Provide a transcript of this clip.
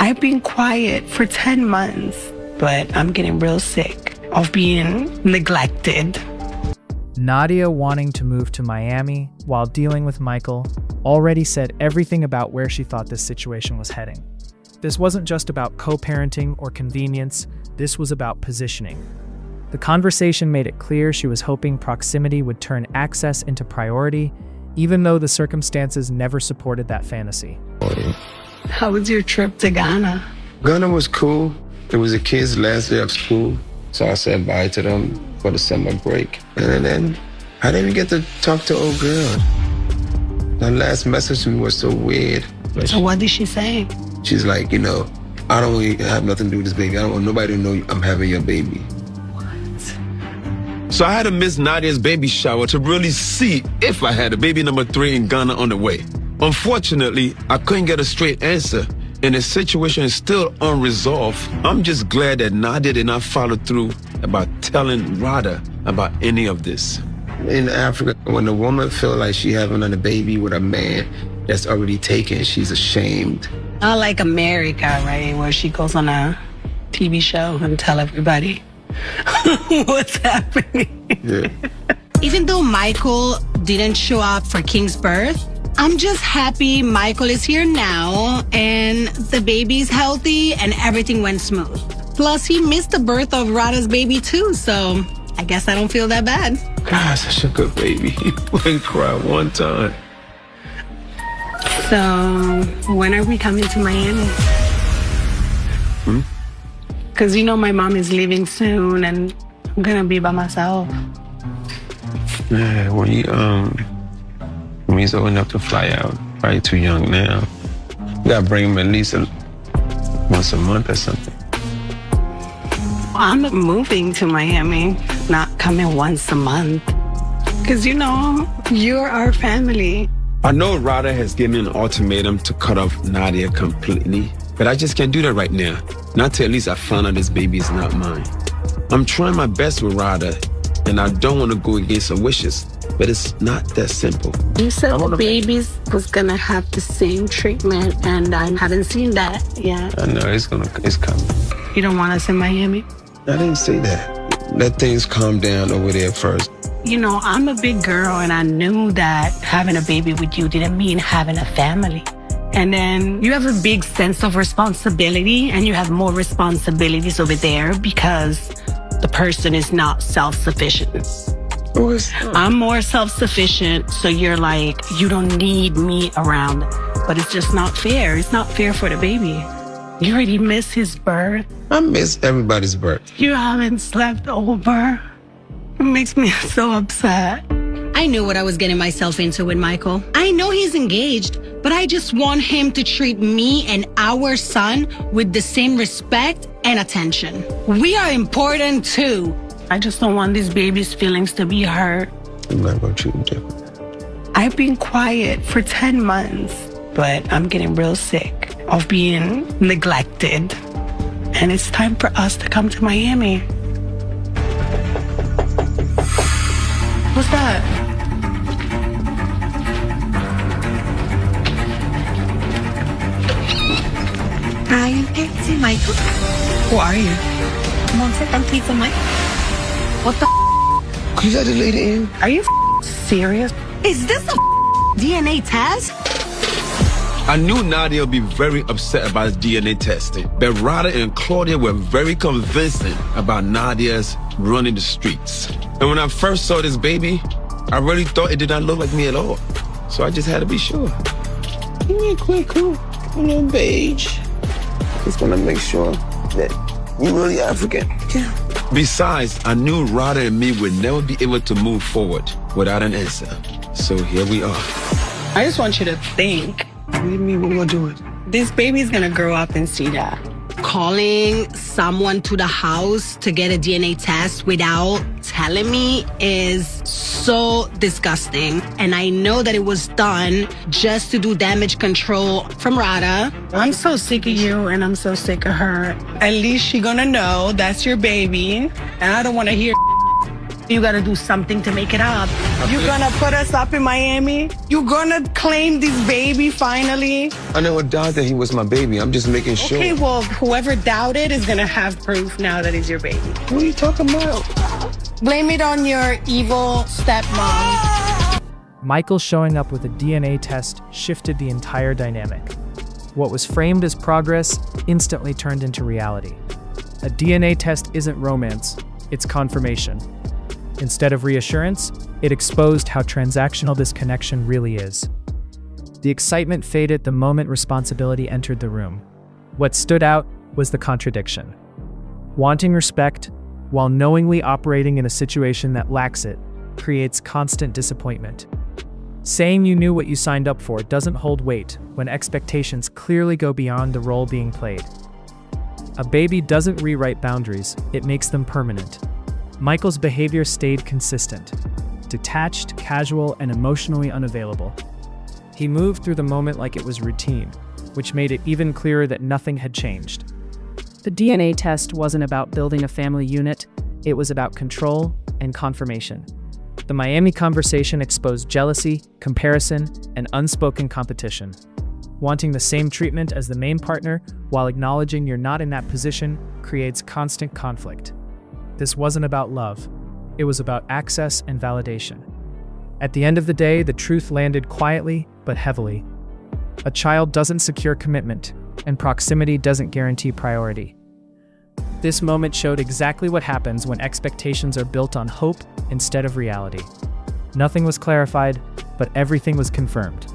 I've been quiet for 10 months, but I'm getting real sick of being neglected. Nadia wanting to move to Miami while dealing with Michael already said everything about where she thought this situation was heading. This wasn't just about co-parenting or convenience, this was about positioning. The conversation made it clear she was hoping proximity would turn access into priority, even though the circumstances never supported that fantasy. How was your trip to Ghana? Ghana was cool. It was the kids' last day of school, so I said bye to them for the summer break. And then I didn't even get to talk to old girl. Her last message to me was so weird. So what did she say? She's like, I don't really have nothing to do with this baby. I don't want nobody to know I'm having your baby. So I had to miss Nadia's baby shower to really see if I had a baby number 3 in Ghana on the way. Unfortunately, I couldn't get a straight answer, and the situation is still unresolved. I'm just glad that Nadia did not follow through about telling Rada about any of this. In Africa, when a woman feels like she having a baby with a man that's already taken, she's ashamed. Not like America, right, where she goes on a TV show and tell everybody what's happening. Yeah. Even though Michael didn't show up for King's birth, I'm just happy Michael is here now and the baby's healthy and everything went smooth. Plus, he missed the birth of Rada's baby too, so I guess I don't feel that bad. God, such a good baby. He wouldn't cry one time. So, when are we coming to Miami? Because my mom is leaving soon and I'm going to be by myself. Yeah, when he's old enough to fly out, probably too young now. You gotta bring him at least once a month or something. I'm moving to Miami, not coming once a month. Because, you're our family. I know Rada has given an ultimatum to cut off Nadia completely, but I just can't do that right now. Not till at least I find out this baby is not mine. I'm trying my best with Rada, and I don't want to go against her wishes, but it's not that simple. You said the babies was going to have the same treatment, and I haven't seen that yet. I know, it's coming. You don't want us in Miami? I didn't say that. Let things calm down over there first. I'm a big girl, and I knew that having a baby with you didn't mean having a family. And then you have a big sense of responsibility, and you have more responsibilities over there because the person is not self-sufficient. I'm more self-sufficient, so you're like, you don't need me around. But it's just not fair. It's not fair for the baby. You already missed his birth. I miss everybody's birth. You haven't slept over. It makes me so upset. I knew what I was getting myself into with Michael. I know he's engaged, but I just want him to treat me and our son with the same respect and attention. We are important too. I just don't want this baby's feelings to be hurt. I'm not going to treat him different. I've been quiet for 10 months, but I'm getting real sick of being neglected. And it's time for us to come to Miami. What's that? Are you here to see Michael? Who are you? Mom said I'm here for Michael. What the Could you let the lady in? Are you serious? Is this a DNA test? I knew Nadia would be very upset about his DNA testing, but Rada and Claudia were very convincing about Nadia's running the streets. And when I first saw this baby, I really thought it did not look like me at all. So I just had to be sure. Give me a quick cool, beige. Just want to make sure that you're really African. Yeah. Besides, I knew Rada and me would never be able to move forward without an answer. So here we are. I just want you to think. What do you mean, what am I doing? This baby's gonna grow up and see that. Calling someone to the house to get a DNA test without telling me is so disgusting. And I know that it was done just to do damage control from Rada. I'm so sick of you and I'm so sick of her. At least she gonna know that's your baby. And I don't want to hear You gotta do something to make it up. You're gonna put us up in Miami? You're gonna claim this baby finally? I never doubted that he was my baby. I'm just making sure. Okay, well, whoever doubted is gonna have proof now that it's your baby. What are you talking about? Blame it on your evil stepmom. Michael showing up with a DNA test shifted the entire dynamic. What was framed as progress instantly turned into reality. A DNA test isn't romance, it's confirmation. Instead of reassurance, it exposed how transactional this connection really is. The excitement faded the moment responsibility entered the room. What stood out was the contradiction. Wanting respect, while knowingly operating in a situation that lacks it, creates constant disappointment. Saying you knew what you signed up for doesn't hold weight when expectations clearly go beyond the role being played. A baby doesn't rewrite boundaries, it makes them permanent. Michael's behavior stayed consistent, detached, casual, and emotionally unavailable. He moved through the moment like it was routine, which made it even clearer that nothing had changed. The DNA test wasn't about building a family unit, it was about control and confirmation. The Miami conversation exposed jealousy, comparison, and unspoken competition. Wanting the same treatment as the main partner while acknowledging you're not in that position creates constant conflict. This wasn't about love. It was about access and validation. At the end of the day, the truth landed quietly but heavily. A child doesn't secure commitment, and proximity doesn't guarantee priority. This moment showed exactly what happens when expectations are built on hope instead of reality. Nothing was clarified, but everything was confirmed.